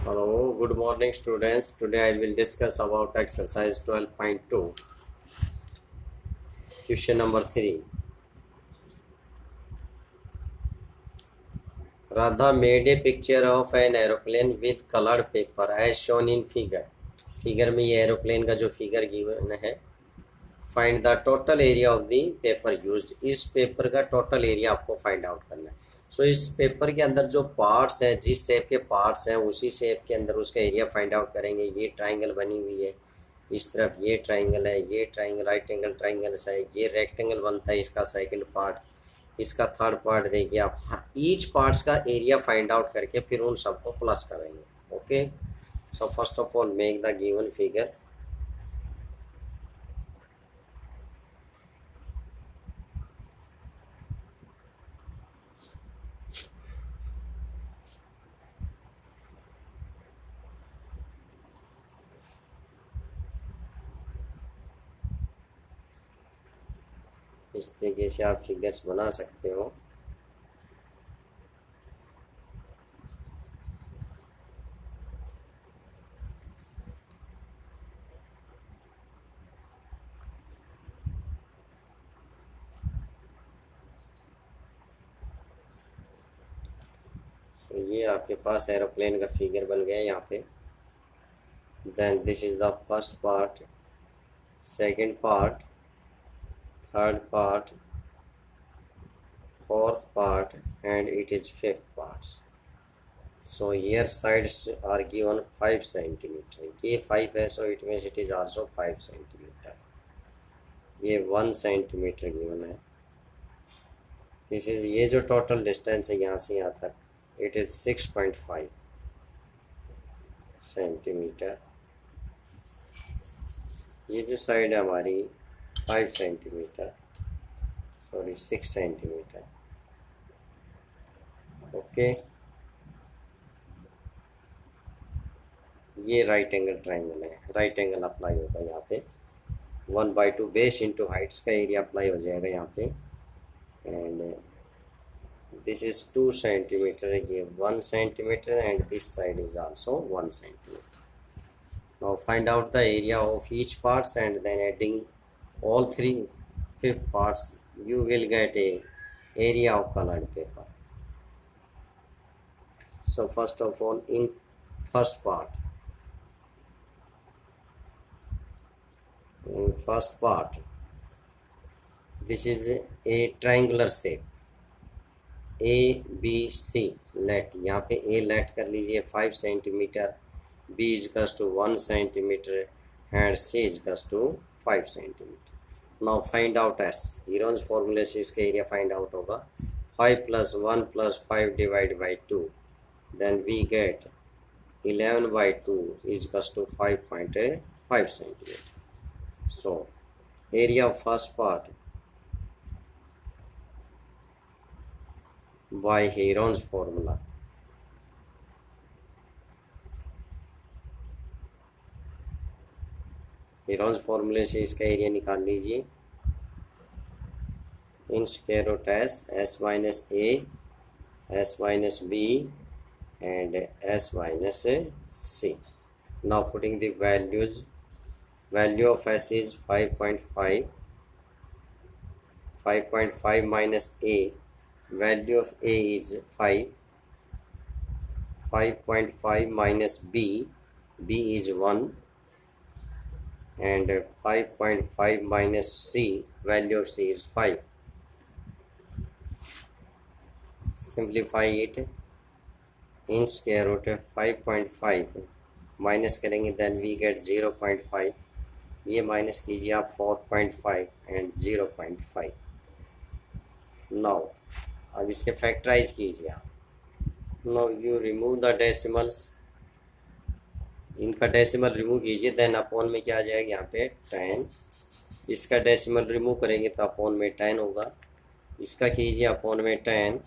Hello, good morning students. Today I will discuss about exercise 12.2, question number 3. Radha made a picture of an aeroplane with colored paper as shown in figure. Figure में ये aeroplane का जो figure given है, find the total area of the paper used. इस paper का total area आपको find out करना है. सो इस पेपर के अंदर जो पार्ट्स हैं, जिस शेप के पार्ट्स हैं उसी शेप के अंदर उसका एरिया फाइंड आउट करेंगे. ये ट्राइंगल बनी हुई है, इस तरफ ये ट्राइंगल है, ये ट्राइंगल राइट एंगल ट्राइंगल है, ये रेक्टेंगल बनता है, इसका सेकंड पार्ट, इसका थर्ड पार्ट देखिए आप. ईच पार्ट्स का एरिया फाइंड आउट करके फिर उन सबको प्लस करेंगे. Okay, so first of all make the given figure. इस तरीके से आप फिगर्स बना सकते हो. तो ये आपके पास एरोप्लेन का फिगर बन गया यहाँ पे. Then this is the first part, second part, third part, fourth part, and it is fifth part. So here sides are given 5 centimeter. ये 5 है, so it means it is also 5 centimeter. ये 1 centimeter given है. This is ये जो total distance है यहाँ से यहाँ तक, it is 6.5 centimeter. ये जो साइड है हमारी 5 सेंटीमीटर, सॉरी 6 सेंटीमीटर. ओके, ये राइट एंगल ट्राइंगल है. राइट एंगल अप्लाई होगा यहाँ पे. 1/2 बेस इंटू हाइट्स का एरिया अप्लाई हो जाएगा यहाँ पे. एंड दिस इज 2 सेंटीमीटर, ये 1 centimetre, and this side is also 1 centimetre. Now find out the area of each parts and then adding all 3 fifth parts you will get a area of colored paper. So first of all, in first part, this is a triangular shape A B C. let यहाँ पे A let कर लीजिए 5 centimetre, B is equals to 1 centimetre and C is equals to 5 centimetre. Now find out S. Heron's formula से इसका area find out होगा. 5 + 1 + 5 divided by 2. Then we get 11/2 is equals to 5.5 centimeter. So area of first part by Heron's formula. Heron's फॉर्मूले से इसका area निकाल लीजिए. In square root s minus a, s minus b, and s minus c. Now putting the values. Value of s is 5.5. 5.5 minus a, value of a is 5. 5.5 minus b, b is 1. and 5.5 minus C, value of C is 5. Simplify it. In square root 5.5 minus करेंगे then we get 0.5. ये minus कीजिए आप 4.5 and 0.5. now अब इसके factorise कीजिए आप. now you remove the decimals. इनका decimal remove कीजिए, देन अपॉन में क्या आ जाएगा यहाँ पे 10. इसका डेसिमल रिमूव करेंगे तो अपॉन में 10 होगा. इसका कीजिए अपॉन में 10,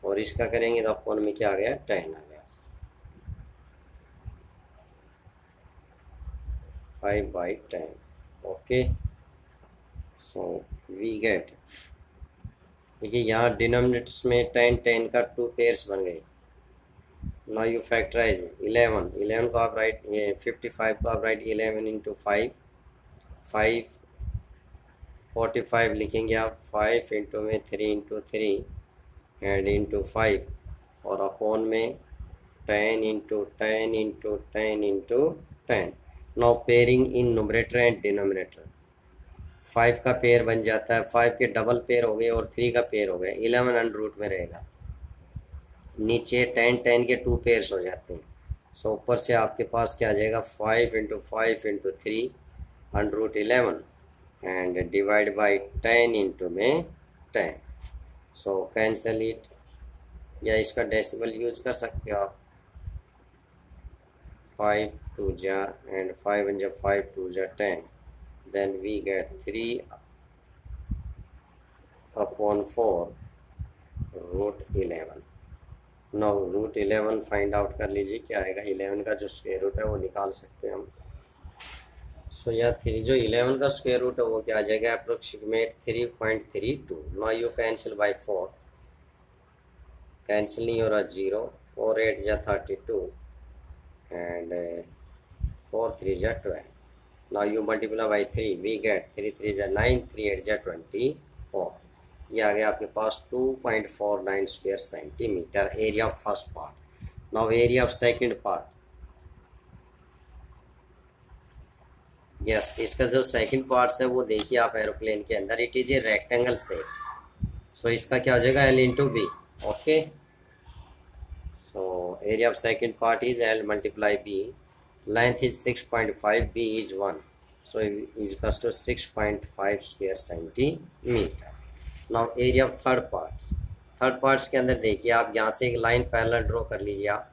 और इसका करेंगे तो अपॉन में क्या आ गया 10 आ गया. 5/10. ओके, सो वी गेट, देखिए यहाँ डिनोमिनेटर्स में 10 10 का 2 पेयर्स बन गए. नाउ यू फैक्टराइज 11 को आप राइट, ये 55 को आप राइट 11 इंटू 5, 45 लिखेंगे आप, 5 इंटू में 3 इंटू 3 एंड इंटू 5 और अपॉन में 10 into 10 into 10 into 10। Now pairing in numerator and denominator, 5 का पेयर बन जाता है, 5 के डबल पेयर हो गए और 3 का पेयर हो गया, 11 अंडर रूट में रहेगा। नीचे 10 के 2 पेयर्स हो जाते हैं। सो ऊपर से आपके पास क्या आ जाएगा, 5 into 5 into 3 under root 11 and divide by 10 into में 10। सो कैंसल इट, या इसका डेसिमल यूज कर सकते हो आप, 5 2 जा एंड 5 1 जा 5 2 जा 10, then we get 3 upon 4 root 11। Now root 11 find out कर लीजिए क्या आएगा, 11 का जो स्क्वायर रूट है वो निकाल सकते हैं हम। सो या 3 जो 11 का स्क्वायर रूट है वो क्या आ जाएगा, approximate 3.32। Now you cancel by 4, cancel नहीं हो रहा, 0, 4 8 जा 32 एंड 4 3 जा 12। Now you multiply by 3, we get 3 3 जा 9, 3 8 जा 24। ये आ गया आपके पास 2.49 square centimetre area of first part. Now area of second part, yes इसका जो सेकंड पार्ट है वो देखिए आप एरोप्लेन के अंदर, it is a rectangle shape. So इसका क्या हो जाएगा, L into B. Okay, so area of second part is L multiply B, length is 6.5, B is 1, so is equals to 6.5 square centimetre. Now area of third parts के अंदर देखिए आप, यहाँ से एक लाइन पैरेलल ड्रॉ कर लीजिए आप,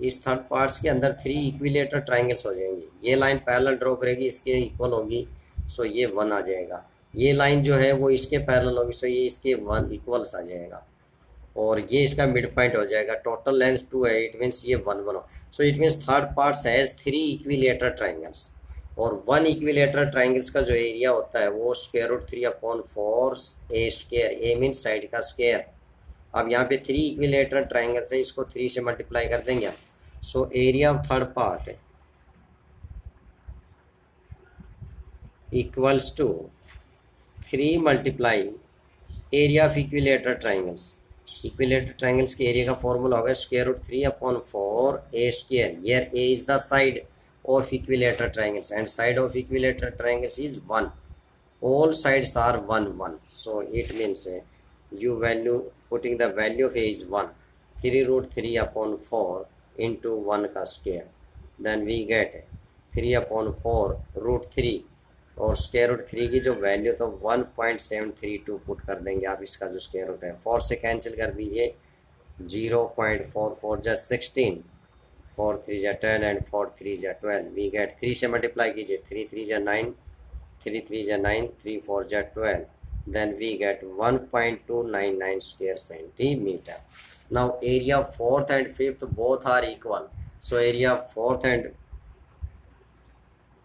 इस थर्ड पार्ट्स के अंदर 3 इक्विलेटर ट्राइंगल्स हो जाएंगे, ये लाइन पैरेलल ड्रॉ करेगी इसके इक्वल होगी, सो ये 1 आ जाएगा। ये लाइन जो है वो इसके पैरेलल होगी, सो ये इसके 1 इक्वल्स आ जाएगा और ये इसका मिड पॉइंट हो जाएगा। टोटल लेंथ 2 है, इट मीन्स ये 1 1, so it means third parts has 3 equilateral triangles और 1 इक्विलेटर ट्राइंगल्स का जो एरिया होता है वो square root 3/4 a square, A means side का स्क्वायर। अब यहाँ पे 3 इक्विलेटर ट्राइंगल्स है, इसको 3 से मल्टीप्लाई कर देंगे। So area of third part equals to 3 multiply area of equilateral triangles. Equilateral triangles के एरिया का फॉर्मूला होगा square root 3/4 a square, here a is the side of equilateral triangles and side of equilateral triangles is 1, all sides are 1 1, so it means you value, putting the value of a is 1, 3 root 3/4 into 1 का square, then we get 3/4 root 3 और square root 3 की जो value तो 1.732 put कर देंगे आप, इसका जो स्क्वायर रूट है 4 से कैंसिल कर दीजिए, 0.44 जा 16, 4 3 जा 10 एंड 4 3 जा 12, वी गेट 3 से मल्टीप्लाई कीजिए, 3 3 जा 9, 3 3 जा 9, 3 4 जा 12, then we get 1.299 square centimetre. Now area of fourth and fifth both are equal, so area of fourth and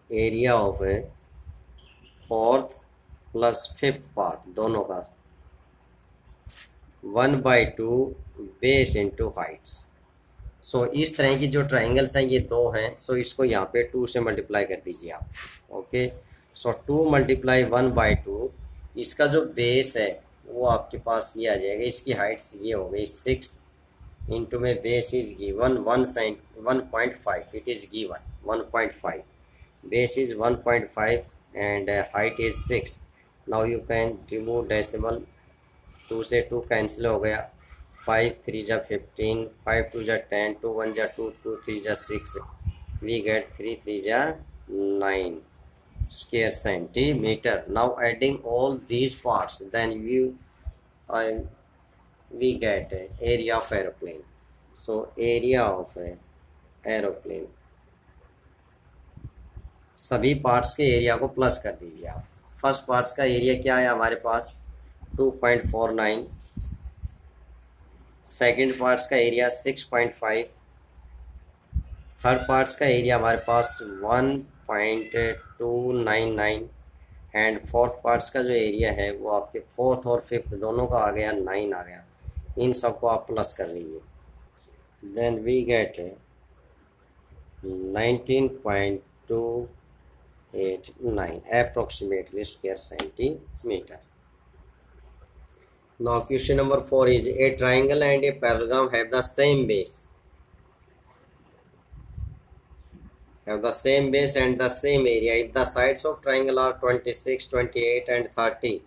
area of fourth plus fifth part दोनों का 1/2 बेस इंटू हाइट्स। सो इस तरह की जो ट्राइंगल्स हैं ये 2 हैं, सो इसको यहाँ पे 2 से मल्टीप्लाई कर दीजिए आप। ओके, सो 2 × 1/2, इसका जो बेस है वो आपके पास ये आ जाएगा, इसकी हाइट्स ये हो गई 6 इंटू में base is given 1.5, it is given 1.5, base is 1.5 and height is 6। Now you can remove decimal, 2 से 2 कैंसिल हो गया, 5 3 जा 15, 5 2 जा 10, 2 1 जा 2, 2 3 जा 6, we get 3 3 जा 9 square centimeter. Now adding all these parts, then we get area of aeroplane. So area of aeroplane, सभी parts के एरिया को प्लस कर दीजिए आप। फर्स्ट पार्ट्स का एरिया क्या है हमारे पास 2.49, सेकेंड पार्ट्स का एरिया 6.5, थर्ड पार्ट्स का एरिया हमारे पास 1.299 एंड फोर्थ पार्ट्स का जो एरिया है वो आपके फोर्थ और फिफ्थ दोनों का आ गया 9 आ गया। इन सबको आप प्लस कर लीजिए। then we get 19.289 approximately square centimeter. Now question number 4 is a triangle and a parallelogram have the same base. And the same area. If the sides of triangle are 26, 28 and 30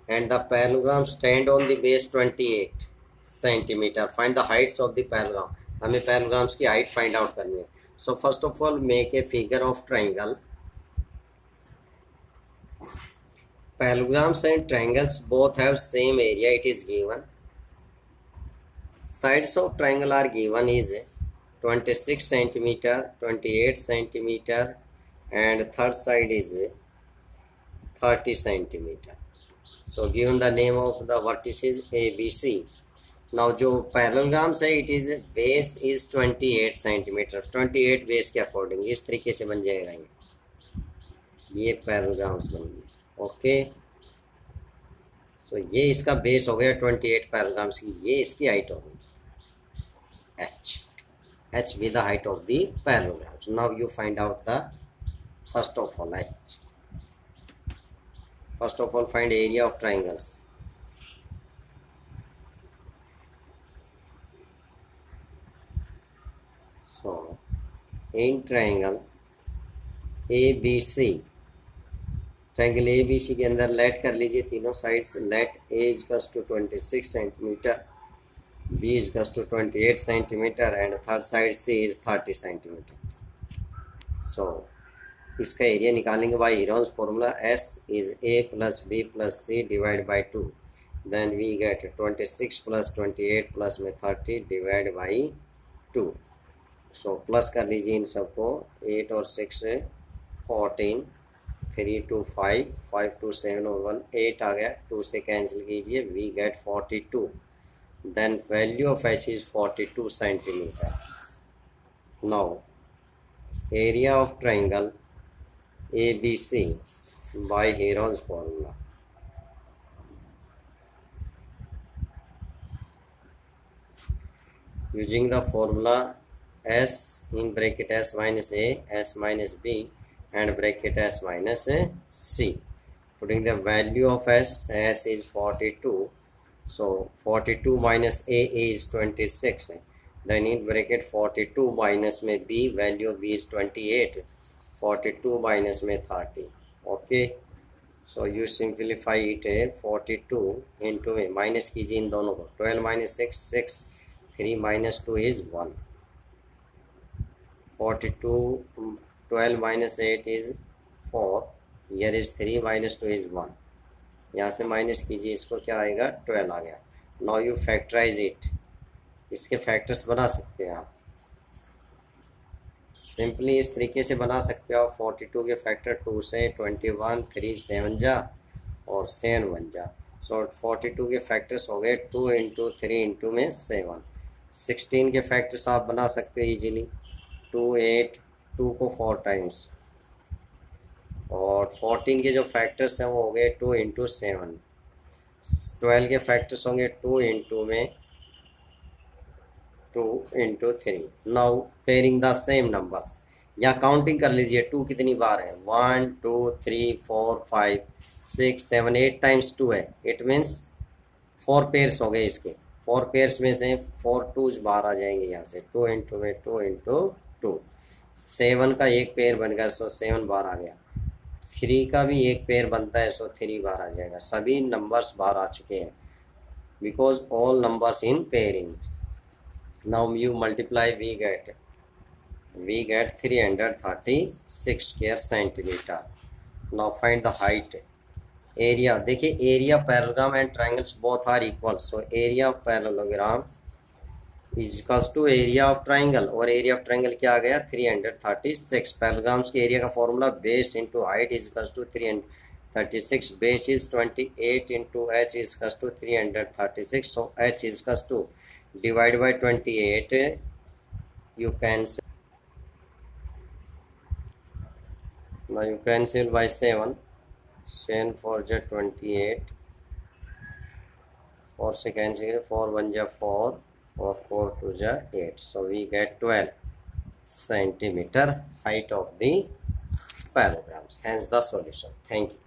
and the parallelogram stand on the base 28 centimeter, find the heights of the parallelogram. हमें parallelograms की height find out करनी है. So first of all make a figure of triangle. Parallelograms and triangles both have same area, it is given. Sides of triangle are given is 26 centimeter, 28 centimeter and third side is 30 centimeter. So given the name of the vertices ABC. Now जो parallelograms है it is base is 28 centimeter. 28 base के according इस तरीके से बन जाएगा ये parallelograms बन गए. ओके सो ये इसका बेस हो गया 28 parallelograms की. ये इसकी हाइट होगी h be the height of the parallelograms. Now you find out the first of all h. First of all find area of triangles. So in triangle ABC, triangle A B C के अंदर let कर लीजिए तीनों sides. Let A equals to 26 centimetre, B equals to 28 centimetre and third side C is 30 centimetre. So इसका area निकालेंगे by Heron's formula. S is A plus B plus C divide by 2. Then we get 26 plus 28 plus में 30 divide by 2. So plus कर लीजिए इन सबको. 8 और 6 14, 3 2 5, 5 2 7 और 1 8 आ गया. 2 से कैंसिल कीजिए. We get 42. Then value of h is 42 centimetre. Now area of triangle A B C by Heron's formula. using the formula s in bracket s minus a, s minus b and bracket s minus c. Putting the value of s is 42. So 42 minus a is 26. Then in bracket 42 minus में b, value of b is 28. 42 minus में 30. Okay. So you simplify it. 42 into a minus कीजिए इन दोनों को. 12 minus 6 6. 3 minus 2 is 1. 42 12 minus 8 is 4. Here is 3 minus 2 is 1. यहाँ से minus कीजिए इसको, क्या आएगा 12 आ गया. Now you factorise it. इसके फैक्टर्स बना सकते हैं आप सिंपली इस तरीके से बना सकते हो. 42 के फैक्टर 2 से 21, 3 7 जा और 7 1 जा. सो 42 के फैक्टर्स हो गए 2 इंटू 3 इंटू में 7. 16 के फैक्टर्स आप बना सकते हो इजीली. 2 8, 2 को 4 टाइम्स. और 14 के जो फैक्टर्स हैं वो हो गए 2 इंटू 7. 12 के फैक्टर्स होंगे 2 इंटू में 2 into 3. Now pairing the same numbers. या काउंटिंग कर लीजिए 2 कितनी बार है. 1 2 3 4 5 6 7 8 टाइम्स 2 है. इट मीन्स 4 पेयर्स हो गए इसके. 4 पेयर्स में से 4 2s बाहर आ जाएंगे यहाँ से. 2 इंटू में 2 इंटू 2. 7 का एक पेयर बन गया. सो 7 बाहर आ गया. 3 का भी एक पेयर बनता है. सो 3 बाहर आ जाएगा. सभी नंबर्स बाहर आ चुके हैं because all numbers in pairing. Now you multiply. We get 336 square centimetre. Now find the height. Area देखिए, area parallelogram and triangles both are equal. So area of parallelogram is equals to area of triangle. और area of triangle क्या आ गया 336. Parallelograms के area का formula base into height is equals to 336. Base is 28 into H is equals to 336. So H is equals to divide by 28. You cancel. now you cancel by 7. 7 4 जा 28. 4 से cancel 4 1 जा 4 or 4 to the 8, so we get 12 centimeter height of the parallelograms, hence the solution. Thank you.